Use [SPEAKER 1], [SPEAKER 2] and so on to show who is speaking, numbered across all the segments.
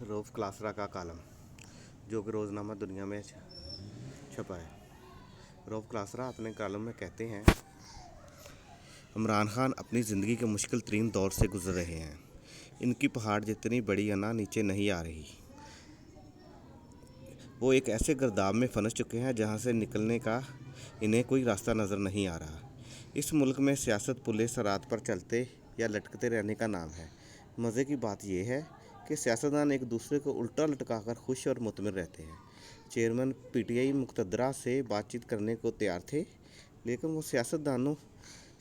[SPEAKER 1] रऊफ़ क्लासरा का कॉलम जो कि रोज़नामा दुनिया में छपा है। रऊफ़ क्लासरा अपने कॉलम में कहते हैं, इमरान खान अपनी ज़िंदगी के मुश्किल तरीन दौर से गुज़र रहे हैं। इनकी पहाड़ जितनी बड़ी अना नीचे नहीं आ रही। वो एक ऐसे गर्दाब में फंस चुके हैं जहाँ से निकलने का इन्हें कोई रास्ता नज़र नहीं आ रहा। इस मुल्क में सियासत पुलिस रात पर चलते या लटकते रहने का नाम है। मज़े की बात यह है कि सियासतदान एक दूसरे को उल्टा लटकाकर खुश और मुतमिन रहते हैं। चेयरमैन पीटीआई मुक़्तदरा से बातचीत करने को तैयार थे, लेकिन वो सियासतदानों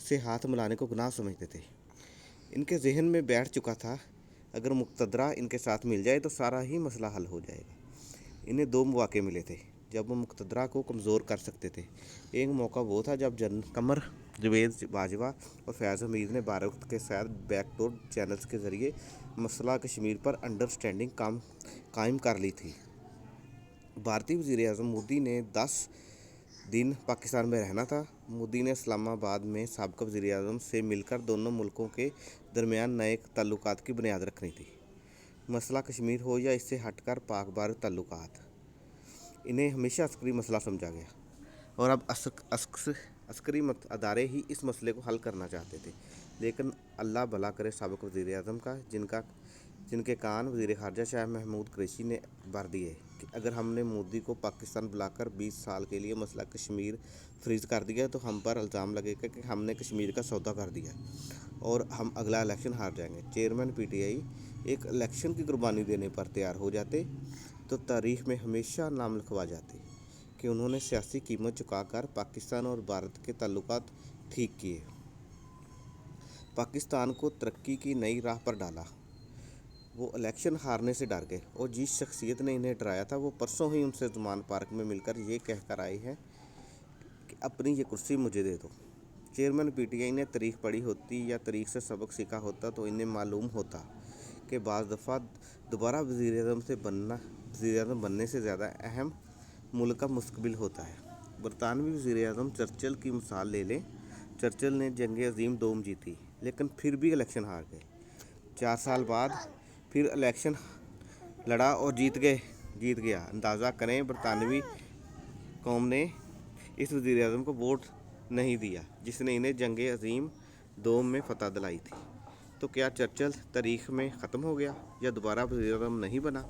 [SPEAKER 1] से हाथ मिलाने को गुनाह समझते थे। इनके जहन में बैठ चुका था, अगर मुक़्तदरा इनके साथ मिल जाए तो सारा ही मसला हल हो जाएगा। इन्हें दो मौके मिले थे जब वो मुक़्तदरा को कमज़ोर कर सकते थे। एक मौका वो था जब कमर जवेद बाजवा और फैज़ हमीद ने भारत के साथ बैकडोर चैनल्स के ज़रिए मसला कश्मीर पर अंडरस्टैंडिंग कायम कर ली थी। भारतीय वज़ीर-ए-आज़म मोदी ने 10 दिन पाकिस्तान में रहना था। मोदी ने इस्लामाबाद में साबिक़ वज़ीर-ए-आज़म से मिलकर दोनों मुल्कों के दरमियान नए ताल्लुकात की बुनियाद रखनी थी। मसला कश्मीर हो या इससे हटकर पाक भारत ताल्लुकात, इन्हें हमेशा अस्करी मसला समझा गया और अब अस्करी अदारे ही इस मसले को हल करना चाहते थे। लेकिन अल्लाह भला करे साबिक़ वज़ीर-ए-आज़म का, जिनके कान वज़ीर ख़ारजा शाह महमूद कुरैशी ने भर दिए कि अगर हमने मोदी को पाकिस्तान बुलाकर 20 साल के लिए मसला कश्मीर फ्रीज़ कर दिया तो हम पर इल्ज़ाम लगेगा कि हमने कश्मीर का सौदा कर दिया और हम अगला इलेक्शन हार जाएंगे। चेयरमैन पीटीआई एक इलेक्शन की कुर्बानी देने पर तैयार हो जाते तो तारीख़ में हमेशा नाम लिखवा जाते कि उन्होंने सियासी कीमत चुकाकर पाकिस्तान और भारत के ताल्लुकात ठीक किए, पाकिस्तान को तरक्की की नई राह पर डाला। वो इलेक्शन हारने से डर गए और जिस शख्सियत ने इन्हें डराया था वो परसों ही उनसे जुमान पार्क में मिलकर ये कहकर आई है कि अपनी ये कुर्सी मुझे दे दो। चेयरमैन पीटीआई ने तारीख़ पढ़ी होती या तारीख़ से सबक सीखा होता तो इन्हें मालूम होता कि बाज़ दफ़ा दोबारा वज़ीर-ए-आज़म बनने से ज़्यादा अहम मुल्क का मुस्तकबिल होता है। बरतानवी वज़ीर-ए-आज़म चर्चिल की मिसाल ले लें। चर्चिल ने जंग अज़ीम दोम जीती, लेकिन फिर भी इलेक्शन हार गए। 4 साल बाद फिर इलेक्शन लड़ा और जीत गया। अंदाज़ा करें, बरतानवी कौम ने इस वज़ीर-ए-आज़म को वोट नहीं दिया जिसने इन्हें जंग अज़ीम दोम में फ़तह दिलाई थी। तो क्या चर्चिल तारीख़ में ख़त्म हो गया या दोबारा वज़ीर-ए-आज़म नहीं बना?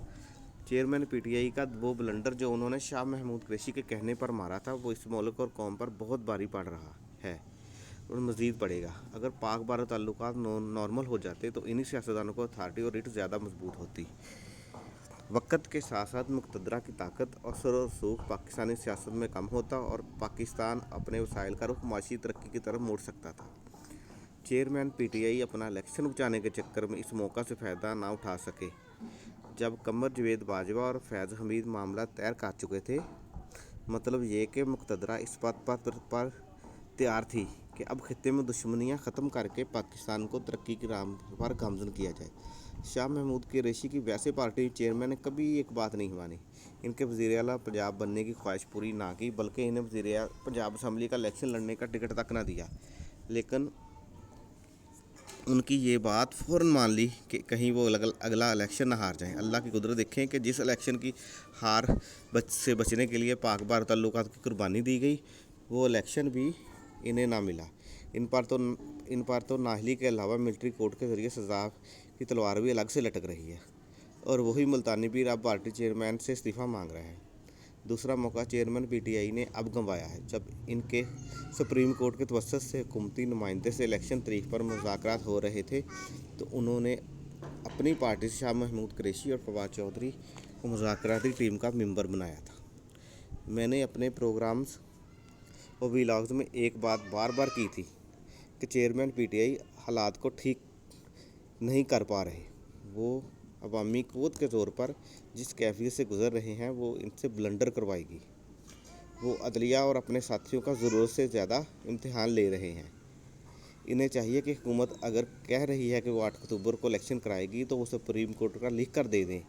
[SPEAKER 1] चेयरमैन पीटीआई का वो ब्लंडर जो उन्होंने शाह महमूद कुरैशी के कहने पर मारा था, वो इस मुल्क और कौम पर बहुत भारी पड़ रहा है और मज़ीद पड़ेगा। अगर पाक भारत ताल्लुकात नॉर्मल हो जाते तो इन्हीं सियासतदानों को अथॉरिटी और रिट ज़्यादा मजबूत होती। वक्त के साथ साथ मुक़्तदरा की ताकत और असर और रसूख पाकिस्तानी सियासत में कम होता और पाकिस्तान अपने वसाइल का रुख माशी तरक्की की तरफ मोड़ सकता था। चेयरमैन पीटीआई अपना इलेक्शन बचाने के चक्कर में इस मौका से फ़ायदा ना उठा सके। जब कमर जवेद बाजवा और फैज़ हमीद मामला तैयार कर चुके थे, मतलब ये कि मुक़्तदरा इस बात पर तैयार थी कि अब खित्ते में दुश्मनियाँ ख़त्म करके पाकिस्तान को तरक्की की राह पर गामज़न किया जाए। शाह महमूद कुरैशी की वैसे पार्टी चेयरमैन ने कभी एक बात नहीं मानी। इनके वज़ीर आला पंजाब बनने की ख्वाहिश पूरी ना की, बल्कि इन्हें वज़ीर पंजाब असम्बली का इलेक्शन लड़ने का टिकट तक ना दिया। लेकिन उनकी ये बात फ़ौरन मान ली कि कहीं वो अगला इलेक्शन ना हार जाएं। अल्लाह की कुदरत देखें कि जिस इलेक्शन की हार से बचने के लिए पाक भारत ताल्लुकात की कुर्बानी दी गई, वो इलेक्शन भी इन्हें ना मिला। इन पर तो नाअहली के अलावा मिलिट्री कोर्ट के ज़रिए सज़ा की तलवार भी अलग से लटक रही है और वही मुल्तानी पीर अब पार्टी चेयरमैन से इस्तीफ़ा मांग रहा है। दूसरा मौका चेयरमैन पीटीआई ने अब गंवाया है। जब इनके सुप्रीम कोर्ट के तवस्सुत से हुकूमती नुमाइंदे से इलेक्शन तारीख़ पर मुज़ाकरात हो रहे थे तो उन्होंने अपनी पार्टी से शाह महमूद कुरैशी और फवाद चौधरी को मुज़ाकराती टीम का मेंबर बनाया था। मैंने अपने प्रोग्राम्स और व्लॉग्स में एक बात बार बार की थी कि चेयरमैन पीटीआई हालात को ठीक नहीं कर पा रहे। वो अवामी क़ुव्वत के ज़ोर पर जिस कैफियत से गुज़र रहे हैं वो इनसे ब्लंडर करवाएगी। वो अदलिया और अपने साथियों का ज़रूरत से ज़्यादा इम्तिहान ले रहे हैं। इन्हें चाहिए कि हुकूमत अगर कह रही है कि वो 8 अक्टूबर को इलेक्शन कराएगी तो वो सुप्रीम कोर्ट का लिख कर दे दें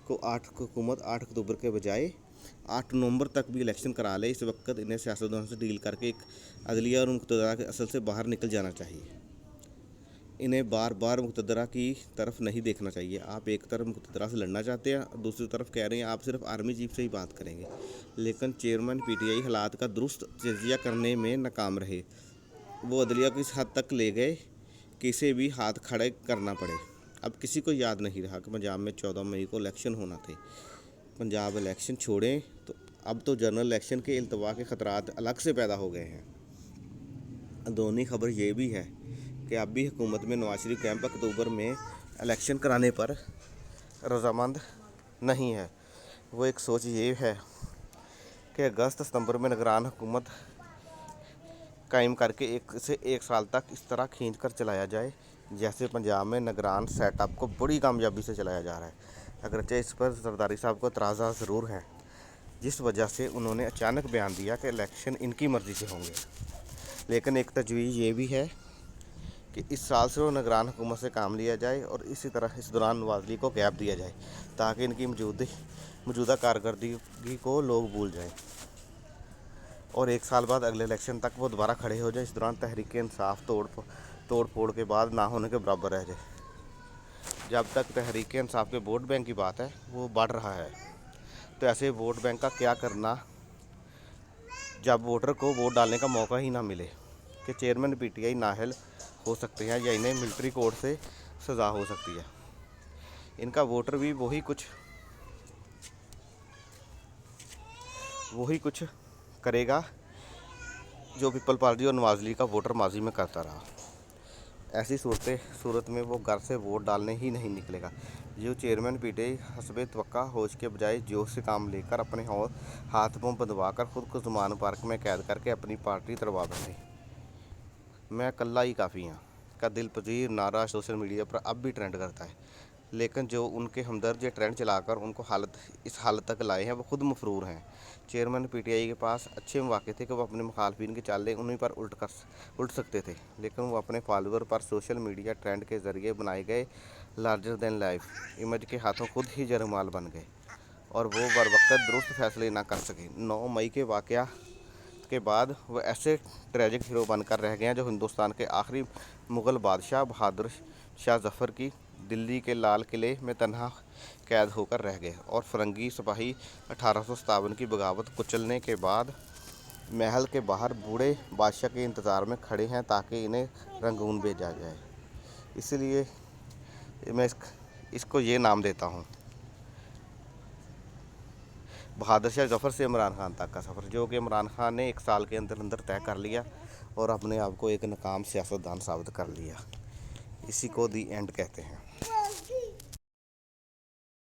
[SPEAKER 1] को हुकूमत 8 अक्टूबर के बजाय 8 नवंबर तक भी इलेक्शन करा ले। इस वक्त इन्हें सियासतदानों से डील करके एक अदलिया और मुक़्तदरा के असल से बाहर निकल जाना चाहिए। इन्हें बार बार मुक़्तदरा की तरफ नहीं देखना चाहिए। आप एक तरफ मुक़्तदरा से लड़ना चाहते हैं और दूसरी तरफ कह रहे हैं आप सिर्फ आर्मी चीफ से ही बात करेंगे। लेकिन चेयरमैन पीटीआई हालात का दुरुस्त तजिया करने में नाकाम रहे। वो अदलिया को इस हद तक ले गए कि इसे भी हाथ खड़े करना पड़े। अब किसी को याद नहीं रहा कि पंजाब में 14 मई को इलेक्शन होना थे। पंजाब इलेक्शन छोड़ें तो अब तो जनरल इलेक्शन के अल्तवा के ख़तरात अलग से पैदा हो गए हैं। दोनों खबर ये भी है कि अब भी हुकूमत में नवाज शरीफ कैंप अक्टूबर में इलेक्शन कराने पर रजामंद नहीं है। वो एक सोच ये है कि अगस्त सितंबर में निगरान हुकूमत कायम करके एक साल तक इस तरह खींच कर चलाया जाए जैसे पंजाब में निगरान सेटअप को बड़ी कामयाबी से चलाया जा रहा है। अगरचे इस पर जरदारी साहब को एतराज़ा ज़रूर हैं, जिस वजह से उन्होंने अचानक बयान दिया कि इलेक्शन इनकी मर्ज़ी से होंगे। लेकिन एक तजवीज़ ये भी है कि इस साल से वो निगरान हुकूमत से काम लिया जाए और इसी तरह इस दौरान नवाज लीग को गैप दिया जाए ताकि इनकी मौजूदा कारकर्दगी को लोग भूल जाएं और एक साल बाद अगले इलेक्शन तक वो दोबारा खड़े हो जाए। इस दौरान तहरीक इंसाफ तोड़ फोड़ के बाद ना होने के बराबर रह जाए। जब तक तहरीक इंसाफ के वोट बैंक की बात है वो बढ़ रहा है, तो ऐसे वोट बैंक का क्या करना जब वोटर को वोट डालने का मौका ही ना मिले कि चेयरमैन पीटीआई नाअहल हो सकते हैं या इन्हें मिलिट्री कोर्ट से सज़ा हो सकती है। इनका वोटर भी वही कुछ करेगा जो पीपल पार्टी और नवाज लीग का वोटर माजी में करता रहा। ऐसी सूरत में वो घर से वोट डालने ही नहीं निकलेगा। जो चेयरमैन पीटीआई हस्बे तवक्का होश के बजाय जोश से काम लेकर अपने हाथ पांव बंधवाकर खुद को ज़मान पार्क में कैद करके अपनी पार्टी तड़वा बैठे। मैं अकेला ही काफ़ी हूँ का दिल पजीर नारा सोशल मीडिया पर अब भी ट्रेंड करता है, लेकिन जो उनके हमदर्द ये ट्रेंड चलाकर उनको इस हालत तक लाए हैं वो खुद मफरूर हैं। चेयरमैन पीटीआई के पास अच्छे मौके थे कि वो अपने मुखालफिन की चालें उन्हीं पर उल्ट सकते थे, लेकिन वो अपने फॉलोअर पर सोशल मीडिया ट्रेंड के ज़रिए बनाए गए लार्जर दैन लाइफ इमेज के हाथों खुद ही जरमाल बन गए और वो बरवक्त दुरुस्त फैसले ना कर सके। 9 मई के वाक़या के बाद वो ऐसे ट्रेजिक हीरो बनकर रह गए हैं जो हिंदुस्तान के आखिरी मुग़ल बादशाह बहादुर शाह जफ़र की दिल्ली के लाल किले में तन्हा कैद होकर रह गए और फ़िरंगी सिपाही 1857 की बगावत कुचलने के बाद महल के बाहर बूढ़े बादशाह के इंतज़ार में खड़े हैं ताकि इन्हें रंगून भेजा जाए। इसलिए मैं इसको ये नाम देता हूँ बहादुर शाह जफ़र से इमरान खान तक का सफ़र, जो कि इमरान खान ने एक साल के अंदर तय कर लिया और अपने आप को एक नाकाम सियासतदान साबित कर लिया। इसी को दी एंड कहते हैं।